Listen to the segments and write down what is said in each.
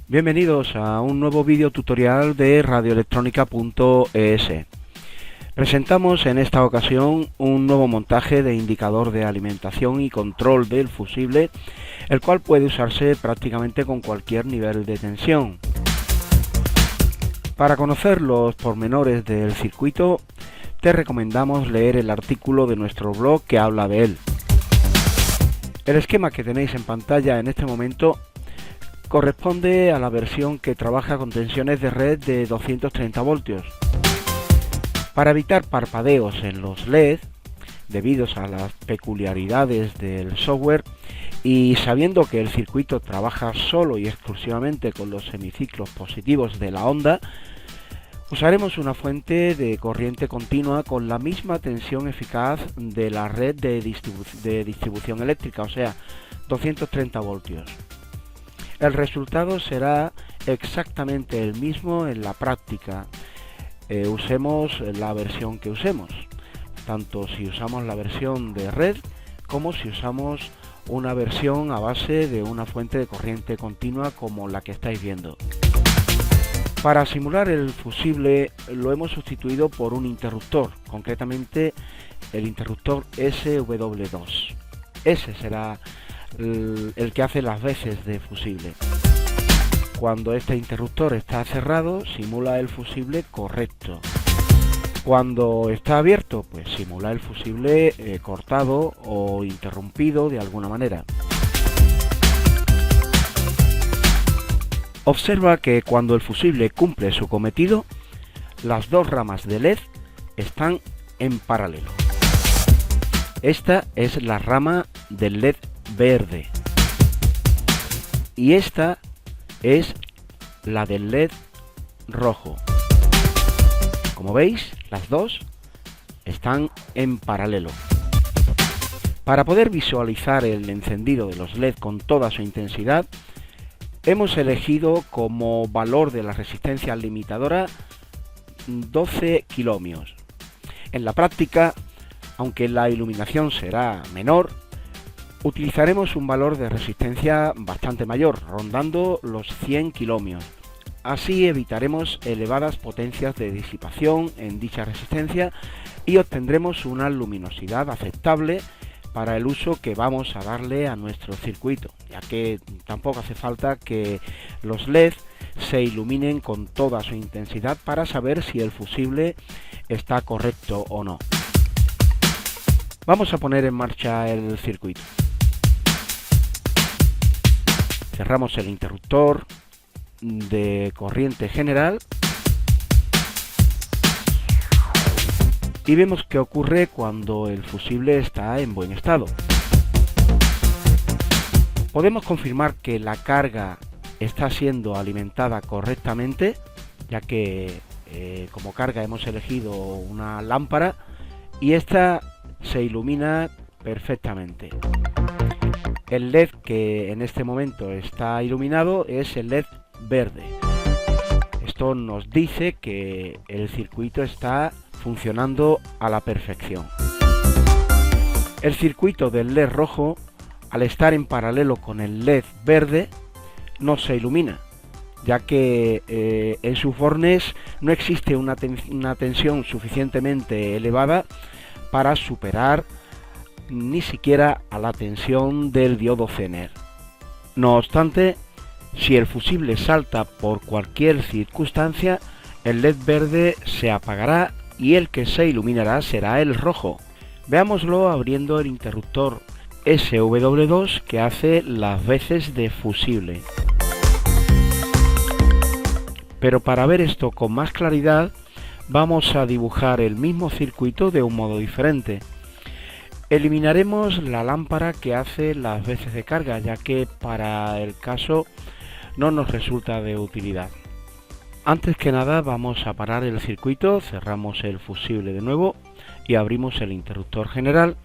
Bienvenidos a un nuevo vídeo tutorial de radioelectronica.es. Presentamos en esta ocasión un nuevo montaje de indicador de alimentación y control del fusible, el cual puede usarse prácticamente con cualquier nivel de tensión. Para conocer los pormenores del circuito, te recomendamos leer el artículo de nuestro blog que habla de él. El esquema que tenéis en pantalla en este momento corresponde a la versión que trabaja con tensiones de red de 230 voltios. Para evitar parpadeos en los LED, debidos a las peculiaridades del software, y sabiendo que el circuito trabaja solo y exclusivamente con los semiciclos positivos de la onda, usaremos una fuente de corriente continua con la misma tensión eficaz de la red de distribución eléctrica, o sea, 230 voltios. El resultado será exactamente el mismo en la práctica, usemos la versión que usemos, tanto si usamos la versión de red como si usamos una versión a base de una fuente de corriente continua como la que estáis viendo. Para simular el fusible lo hemos sustituido por un interruptor, concretamente el interruptor SW2. Ese será el que hace las veces de fusible. Cuando este interruptor está cerrado, simula el fusible correcto. Cuando está abierto, pues simula el fusible cortado o interrumpido de alguna manera. Observa que cuando el fusible cumple su cometido, las dos ramas de LED están en paralelo. Esta es la rama del LED verde y esta es la del LED rojo. Como veis, las dos están en paralelo. Para poder visualizar el encendido de los LED con toda su intensidad, hemos elegido como valor de la resistencia limitadora 12 kiloohmios. En la práctica, aunque la iluminación será menor, utilizaremos un valor de resistencia bastante mayor, rondando los 100 kiloohmios. Así evitaremos elevadas potencias de disipación en dicha resistencia y obtendremos una luminosidad aceptable para el uso que vamos a darle a nuestro circuito, ya que tampoco hace falta que los LED se iluminen con toda su intensidad para saber si el fusible está correcto o no. Vamos a poner en marcha el circuito. Cerramos el interruptor de corriente general y vemos qué ocurre cuando el fusible está en buen estado. Podemos confirmar que la carga está siendo alimentada correctamente, ya que como carga hemos elegido una lámpara y esta se ilumina perfectamente. El LED que en este momento está iluminado es el LED verde. Esto nos dice que el circuito está funcionando a la perfección. El circuito del LED rojo, al estar en paralelo con el LED verde, no se ilumina, ya que en sus bornes no existe una tensión suficientemente elevada para superar ni siquiera a la tensión del diodo Zener. No obstante, si el fusible salta por cualquier circunstancia, el LED verde se apagará y el que se iluminará será el rojo. Veámoslo abriendo el interruptor SW2 que hace las veces de fusible. Pero para ver esto con más claridad, vamos a dibujar el mismo circuito de un modo diferente. Eliminaremos la lámpara que hace las veces de carga, ya que para el caso no nos resulta de utilidad. Antes que nada vamos a parar el circuito, cerramos el fusible de nuevo y abrimos el interruptor general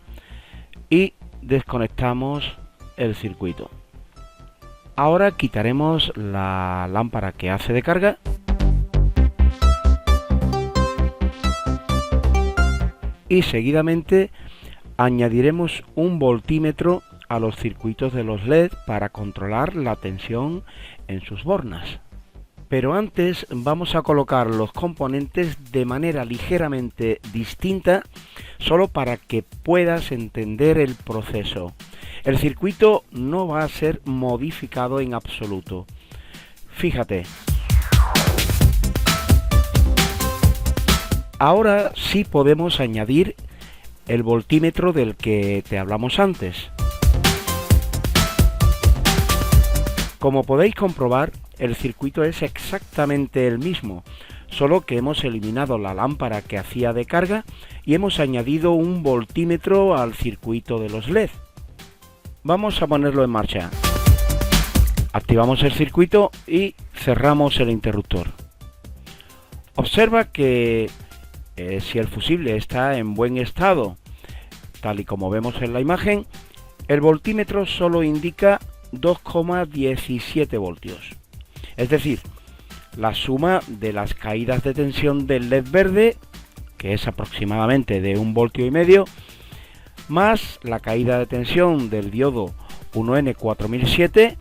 y desconectamos el circuito. Ahora quitaremos la lámpara que hace de carga y seguidamente añadiremos un voltímetro a los circuitos de los LED para controlar la tensión en sus bornas. Pero antes vamos a colocar los componentes de manera ligeramente distinta, solo para que puedas entender el proceso. El circuito no va a ser modificado en absoluto. Fíjate. Ahora sí podemos añadir el voltímetro del que te hablamos antes. Como podéis comprobar, el circuito es exactamente el mismo, solo que hemos eliminado la lámpara que hacía de carga y hemos añadido un voltímetro al circuito de los LED. Vamos a ponerlo en marcha. Activamos el circuito y cerramos el interruptor. Observa que si el fusible está en buen estado, tal y como vemos en la imagen, el voltímetro solo indica 2,17 voltios. Es decir, la suma de las caídas de tensión del LED verde, que es aproximadamente de 1,5 voltios, más la caída de tensión del diodo 1N4007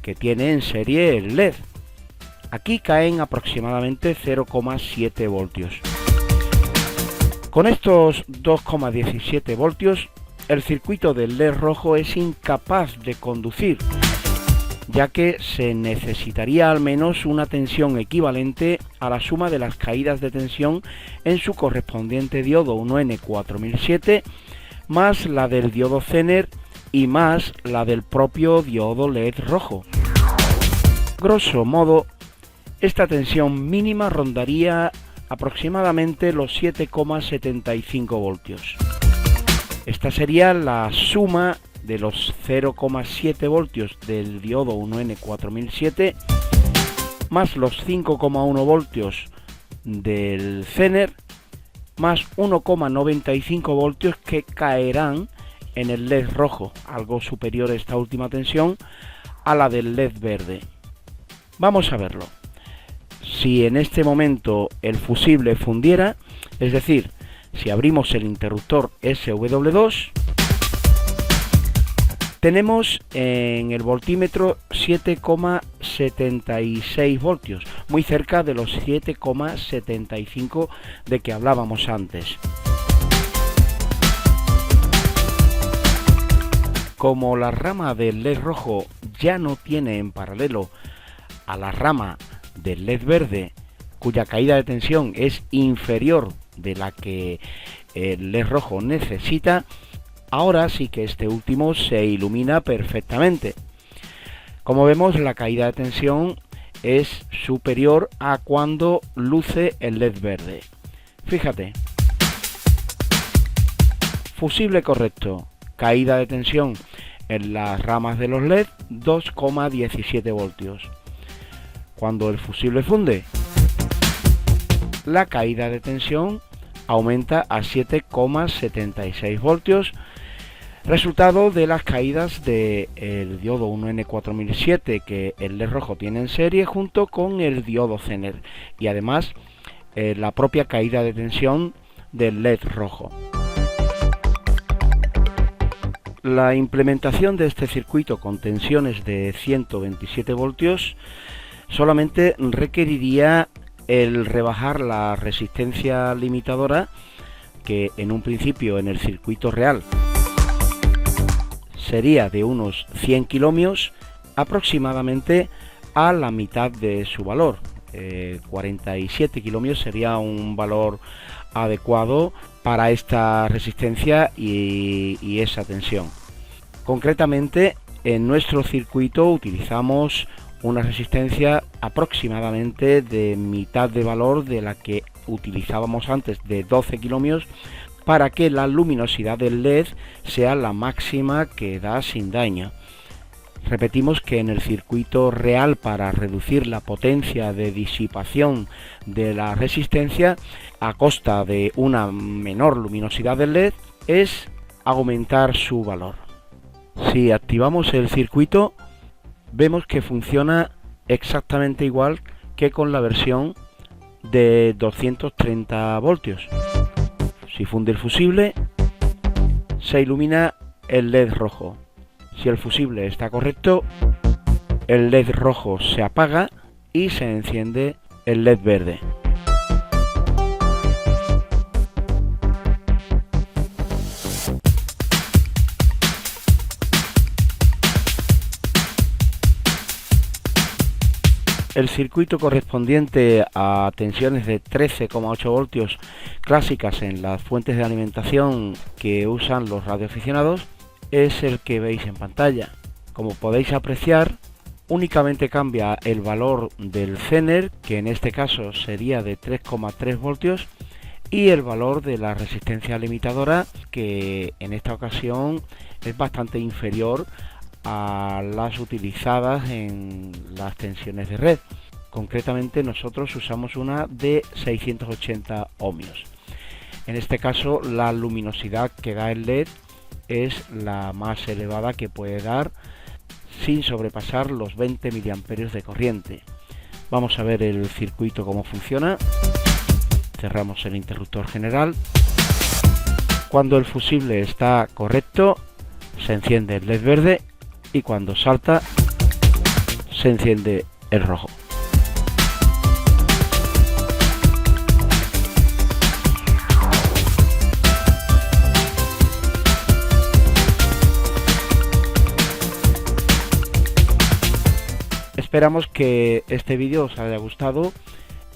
que tiene en serie el LED. Aquí caen aproximadamente 0,7 voltios. Con estos 2,17 voltios, el circuito del LED rojo es incapaz de conducir, ya que se necesitaría al menos una tensión equivalente a la suma de las caídas de tensión en su correspondiente diodo 1N4007, más la del diodo Zener y más la del propio diodo LED rojo. Grosso modo, esta tensión mínima rondaría aproximadamente los 7,75 voltios. Esta sería la suma de los 0,7 voltios del diodo 1N4007 más los 5,1 voltios del Zener más 1,95 voltios que caerán en el LED rojo, algo superior a esta última tensión a la del LED verde. Vamos a verlo. Si en este momento el fusible fundiera, es decir, si abrimos el interruptor SW2, tenemos en el voltímetro 7,76 voltios, muy cerca de los 7,75 de que hablábamos antes. Como la rama del LED rojo ya no tiene en paralelo a la rama del LED verde, cuya caída de tensión es inferior de la que el LED rojo necesita, ahora sí que este último se ilumina perfectamente. Como vemos, la caída de tensión es superior a cuando luce el LED verde. Fíjate. Fusible correcto. Caída de tensión en las ramas de los LED 2,17 voltios. Cuando el fusible funde, la caída de tensión aumenta a 7,76 voltios, resultado de las caídas del diodo 1N4007 que el LED rojo tiene en serie junto con el diodo Zener, y además la propia caída de tensión del LED rojo. La implementación de este circuito con tensiones de 127 voltios solamente requeriría el rebajar la resistencia limitadora, que en un principio en el circuito real sería de unos 100 kiloohmios, aproximadamente a la mitad de su valor. 47 kiloohmios sería un valor adecuado para esta resistencia y esa tensión. Concretamente, en nuestro circuito utilizamos una resistencia aproximadamente de mitad de valor de la que utilizábamos antes, de 12 kiloohmios, para que la luminosidad del LED sea la máxima que da sin daño. Repetimos que en el circuito real, para reducir la potencia de disipación de la resistencia a costa de una menor luminosidad del LED, es aumentar su valor. Si activamos el circuito, vemos que funciona exactamente igual que con la versión de 230 voltios. Si funde el fusible, se ilumina el LED rojo. Si el fusible está correcto, el LED rojo se apaga y se enciende el LED verde. El circuito correspondiente a tensiones de 13,8 voltios clásicas en las fuentes de alimentación que usan los radioaficionados es el que veis en pantalla. Como podéis apreciar, únicamente cambia el valor del Zener, que en este caso sería de 3,3 voltios, y el valor de la resistencia limitadora, que en esta ocasión es bastante inferior a las utilizadas en las tensiones de red. Concretamente nosotros usamos una de 680 ohmios. En este caso la luminosidad que da el LED es la más elevada que puede dar sin sobrepasar los 20 miliamperios de corriente. Vamos a ver el circuito cómo funciona. Cerramos el interruptor general. Cuando el fusible está correcto, se enciende el LED verde, y cuando salta, se enciende el rojo. Esperamos que este vídeo os haya gustado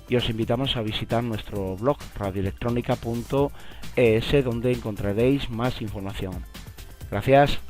y os invitamos a visitar nuestro blog radioelectronica.es, donde encontraréis más información. Gracias.